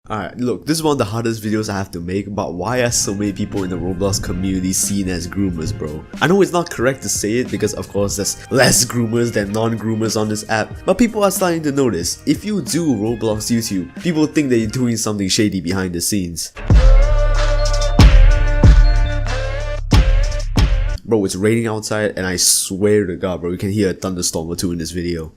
Alright, look, this is one of the hardest videos I have to make about why are so many people in the Roblox community seen as groomers, bro. I know it's not correct to say it because of course there's less groomers than non-groomers on this app, but people are starting to notice, if you do Roblox YouTube, people think that you're doing something shady behind the scenes. Bro, it's raining outside and I swear to God, bro, you can hear a thunderstorm or two in this video.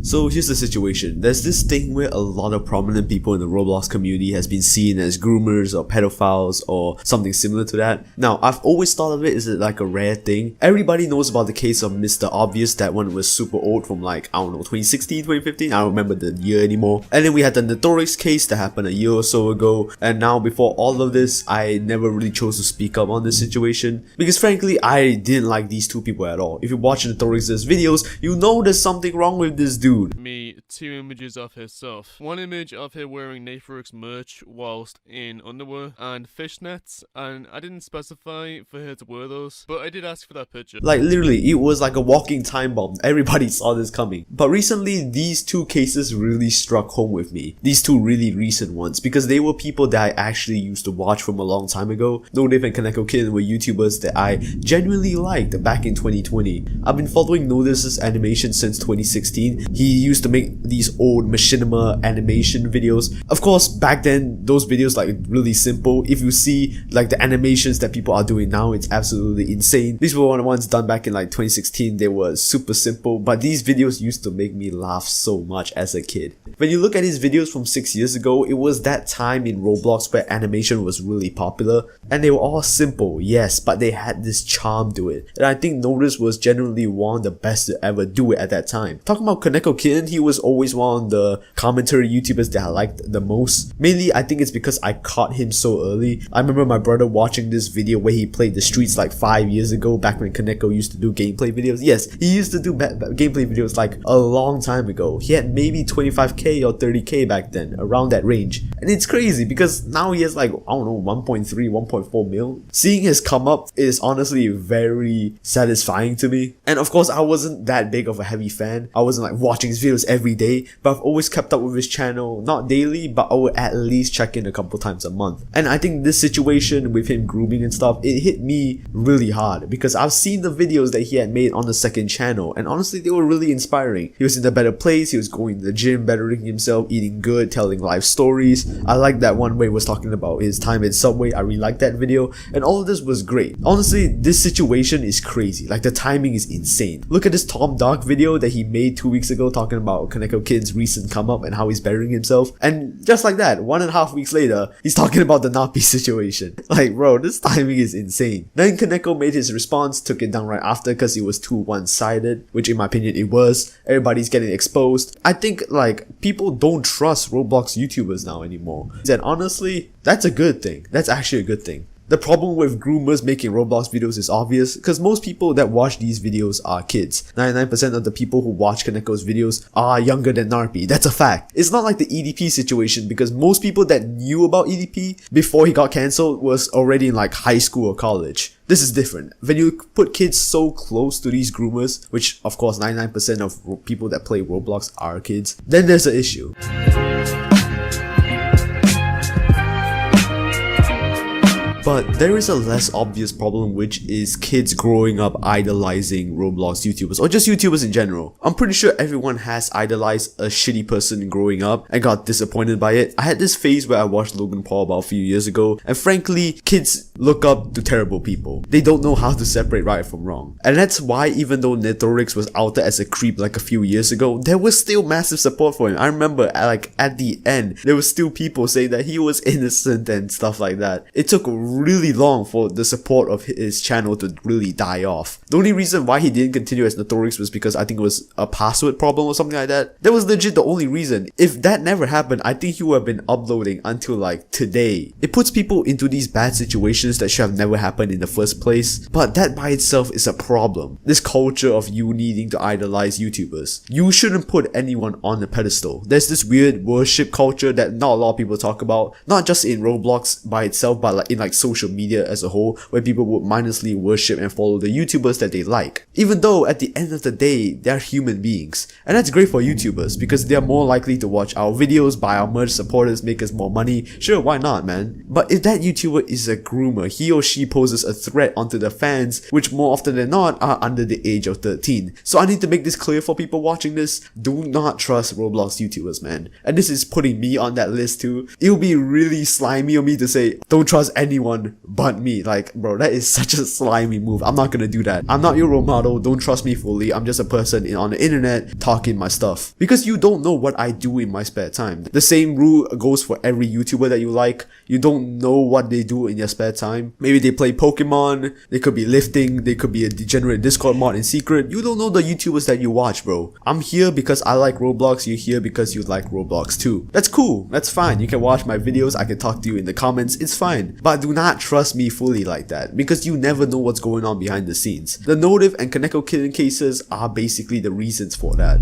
So here's the situation. There's this thing where a lot of prominent people in the Roblox community has been seen as groomers or pedophiles or something similar to that. Now, I've always thought of it as like a rare thing. Everybody knows about the case of Mr. Obvious. That one was super old from like, I don't know, 2016, 2015? I don't remember the year anymore. And then we had the Notorious case that happened a year or so ago. And now before all of this, I never really chose to speak up on this situation. Because frankly, I didn't like these two people at all. If you watch Notorious's videos, you know there's something wrong with this dude. Me two images of herself. One image of her wearing Nathan's merch whilst in underwear and fishnets, and I didn't specify for her to wear those, but I did ask for that picture. Like literally, it was like a walking time bomb. Everybody saw this coming. But recently, these two cases really struck home with me. These two really recent ones, because they were people that I actually used to watch from a long time ago. No Dave and Kaneko Kid were YouTubers that I genuinely liked back in 2020. I've been following Notice's animation since 2016. He used to make these old machinima animation videos. Of course, back then, those videos like really simple. If you see like the animations that people are doing now, it's absolutely insane. These were the ones done back in like 2016. They were super simple, but these videos used to make me laugh so much as a kid. When you look at his videos from 6 years ago, it was that time in Roblox where animation was really popular, and they were all simple, yes, but they had this charm to it. And I think Notice was generally one of the best to ever do it at that time. Talking about Kaneko Kid, he was always one of the commentary YouTubers that I liked the most. Mainly, I think it's because I caught him so early. I remember my brother watching this video where he played the streets like 5 years ago, back when Kaneko used to do gameplay videos. Yes, he used to do gameplay videos like a long time ago. He had maybe 25k or 30k back then, around that range. And it's crazy because now he has like, I don't know, 1.3, 1.4 mil. Seeing his come up is honestly very satisfying to me. And of course, I wasn't that big of a heavy fan. I wasn't like watching his videos every day, but I've always kept up with his channel, not daily, but I would at least check in a couple times a month. And I think this situation with him grooming and stuff, it hit me really hard because I've seen the videos that he had made on the second channel, and honestly they were really inspiring. He was in a better place, he was going to the gym, bettering himself, eating good, telling life stories. I like that one where he was talking about his time in Subway. I really liked that video, and all of this was great. Honestly, this situation is crazy. Like, the timing is insane. Look at this Tom Dark video that he made 2 weeks ago talking about Kaneko Kid's recent come up and how he's bettering himself, and just like that, 1.5 weeks later, he's talking about the Nappy situation. Like, bro, this timing is insane. Then Kaneko made his response, took it down right after because it was too one-sided, which in my opinion it was. Everybody's getting exposed. I think like people don't trust Roblox YouTubers now anymore, and honestly, that's a good thing. That's actually a good thing. The problem with groomers making Roblox videos is obvious because most people that watch these videos are kids. 99% of the people who watch Kaneko's videos are younger than Narpi. That's a fact. It's not like the EDP situation because most people that knew about EDP before he got cancelled was already in like high school or college. This is different. When you put kids so close to these groomers, which of course 99% of people that play Roblox are kids, then there's an issue. But there is a less obvious problem, which is kids growing up idolizing Roblox YouTubers, or just YouTubers in general. I'm pretty sure everyone has idolized a shitty person growing up and got disappointed by it. I had this phase where I watched Logan Paul about a few years ago, and frankly, kids look up to terrible people. They don't know how to separate right from wrong. And that's why even though Netorix was outed as a creep like a few years ago, there was still massive support for him. I remember like at the end, there was still people saying that he was innocent and stuff like that. It took really long for the support of his channel to really die off. The only reason why he didn't continue as Notorious was because I think it was a password problem or something like that. That was legit the only reason. If that never happened, I think he would have been uploading until like today. It puts people into these bad situations situations that should have never happened in the first place, but that by itself is a problem. This culture of you needing to idolize YouTubers. You shouldn't put anyone on a pedestal. There's this weird worship culture that not a lot of people talk about, not just in Roblox by itself, but like in like social media as a whole, where people would mindlessly worship and follow the YouTubers that they like. Even though at the end of the day, they're human beings. And that's great for YouTubers because they're more likely to watch our videos, buy our merch, support us, make us more money. Sure, why not, man? But if that YouTuber is a groomer, he or she poses a threat onto the fans, which more often than not are under the age of 13. So I need to make this clear for people watching this. Do not trust Roblox YouTubers, man. And this is putting me on that list too. It would be really slimy of me to say, don't trust anyone but me. Like, bro, that is such a slimy move. I'm not gonna do that. I'm not your role model. Don't trust me fully. I'm just a person on the internet talking my stuff. Because you don't know what I do in my spare time. The same rule goes for every YouTuber that you like. You don't know what they do in their spare time. Maybe they play Pokemon, they could be lifting, they could be a degenerate Discord mod in secret. You don't know the YouTubers that you watch, bro. I'm here because I like Roblox, you're here because you like Roblox too. That's cool, that's fine. You can watch my videos, I can talk to you in the comments, it's fine. But do not trust me fully like that, because you never know what's going on behind the scenes. The Notive and Kaneko Kitten cases are basically the reasons for that.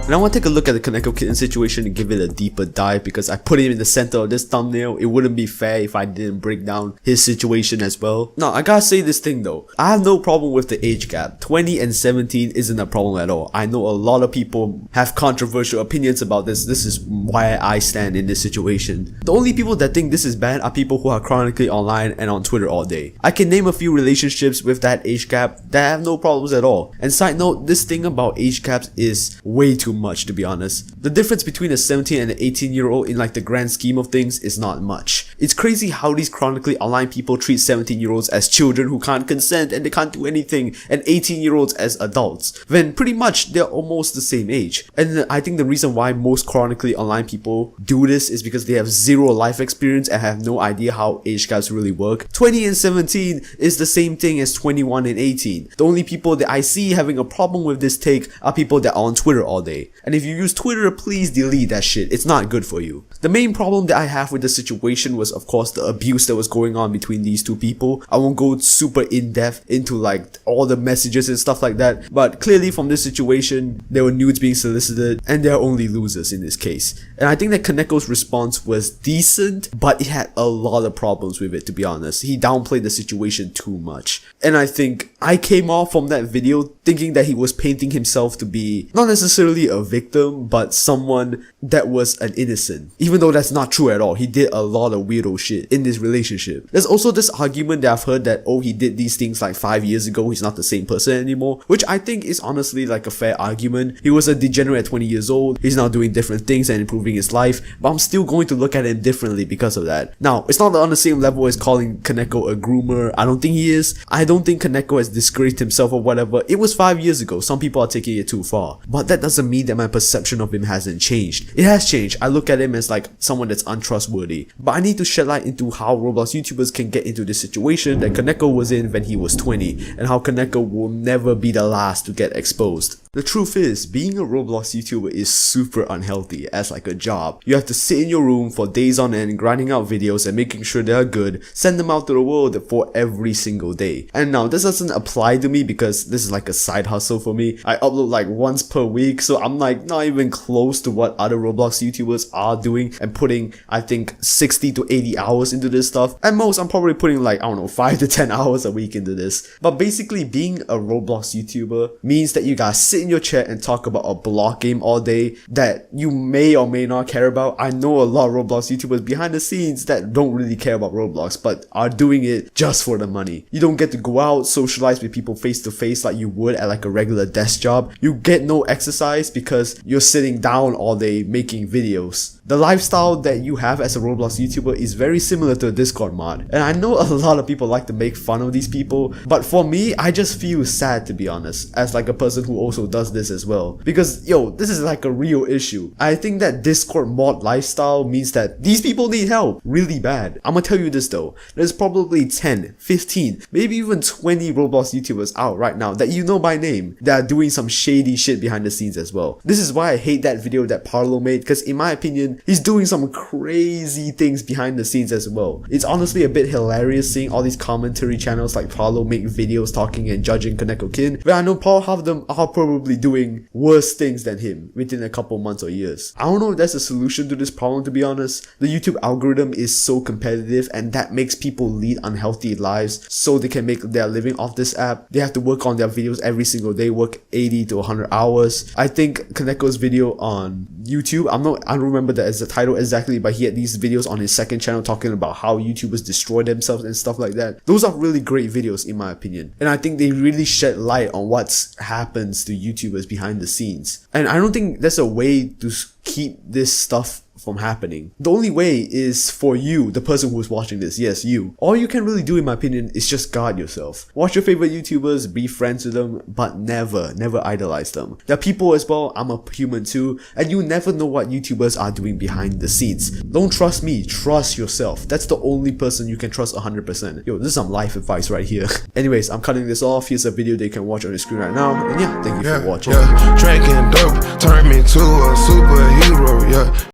And I want to take a look at the Kaneko Kitten situation and give it a deeper dive because I put him in the center of this thumbnail. It wouldn't be fair if I didn't break down his situation as well. Now, I gotta say this thing though. I have no problem with the age gap. 20 and 17 isn't a problem at all. I know a lot of people have controversial opinions about this. This is why I stand in this situation. The only people that think this is bad are people who are chronically online and on Twitter all day. I can name a few relationships with that age gap that have no problems at all. And side note, this thing about age gaps is way too much, to be honest. The difference between a 17 and an 18-year-old in like the grand scheme of things is not much. It's crazy how these chronically online people treat 17-year-olds as children who can't consent and they can't do anything, and 18-year-olds as adults, when pretty much they're almost the same age. And I think the reason why most chronically online people do this is because they have zero life experience and have no idea how age gaps really work. 20 and 17 is the same thing as 21 and 18. The only people that I see having a problem with this take are people that are on Twitter all day. And if you use Twitter, please delete that shit. It's not good for you. The main problem that I have with the situation was, of course, the abuse that was going on between these two people. I won't go super in-depth into like all the messages and stuff like that, but clearly from this situation, there were nudes being solicited and there are only losers in this case. And I think that Kaneko's response was decent, but it had a lot of problems with it, to be honest. He downplayed the situation too much. And I think I came off from that video thinking that he was painting himself to be not necessarily a victim, but someone that was an innocent. Even though that's not true at all. He did a lot of weirdo shit in this relationship. There's also this argument that I've heard that, oh, he did these things like 5 years ago, he's not the same person anymore, which I think is honestly like a fair argument. He was a degenerate at 20 years old, he's now doing different things and improving his life, but I'm still going to look at him differently because of that. Now, it's not on the same level as calling Kaneko a groomer. I don't think he is. I don't think Kaneko has disgraced himself or whatever. It was 5 years ago. Some people are taking it too far. But that doesn't mean that my perception of him hasn't changed. It has changed. I look at him as like someone that's untrustworthy. But I need to shed light into how Roblox YouTubers can get into this situation that Kaneko was in when he was 20, and how Kaneko will never be the last to get exposed. The truth is, being a Roblox YouTuber is super unhealthy as like a job. You have to sit in your room for days on end grinding out videos and making sure they are good, send them out to the world for every single day. And now this doesn't apply to me because this is like a side hustle for me. I upload like once per week, so I'm like not even close to what other Roblox YouTubers are doing and putting, I think, 60 to 80 hours into this stuff. At most, I'm probably putting like, I don't know, 5 to 10 hours a week into this. But basically, being a Roblox YouTuber means that you gotta sit in your chair and talk about a block game all day that you may or may not care about. I know a lot of Roblox YouTubers behind the scenes that don't really care about Roblox but are doing it just for the money. You don't get to go out, socialize with people face to face like you would at like a regular desk job. You get no exercise because you're sitting down all day making videos. The lifestyle that you have as a Roblox YouTuber is very similar to a Discord mod, and I know a lot of people like to make fun of these people, but for me, I just feel sad, to be honest, as like a person who also does this as well, because yo, this is like a real issue. I think that Discord mod lifestyle means that these people need help really bad. I'm gonna tell you this though, there's probably 10, 15, maybe even 20 Roblox YouTubers out right now that you know by name that are doing some shady shit behind the scenes as well. This is why I hate that video that Parlo made, because in my opinion, and he's doing some crazy things behind the scenes as well. It's honestly a bit hilarious seeing all these commentary channels like Paulo make videos talking and judging Kaneko Kin, but I know Paul, half of them are probably doing worse things than him within a couple months or years. I don't know if there's a solution to this problem, to be honest. The YouTube algorithm is so competitive, and that makes people lead unhealthy lives so they can make their living off this app. They have to work on their videos every single day, work 80 to 100 hours. I think Kaneko's video on YouTube, I don't remember the title exactly, but he had these videos on his second channel talking about how YouTubers destroy themselves and stuff like that. Those are really great videos in my opinion, and I think they really shed light on what happens to YouTubers behind the scenes. And I don't think there's a way to keep this stuff from happening. The only way is for you, the person who's watching this, yes, you. All you can really do, in my opinion, is just guard yourself. Watch your favorite YouTubers, be friends with them, but never idolize them. There are people as well, I'm a human too, and you never know what YouTubers are doing behind the scenes. Don't trust me, trust yourself. That's the only person you can trust 100%. Yo, this is some life advice right here. Anyways, I'm cutting this off. Here's a video that you can watch on your screen right now, and yeah, thank you for watching. Drinking dope turned me to a superhero, yeah.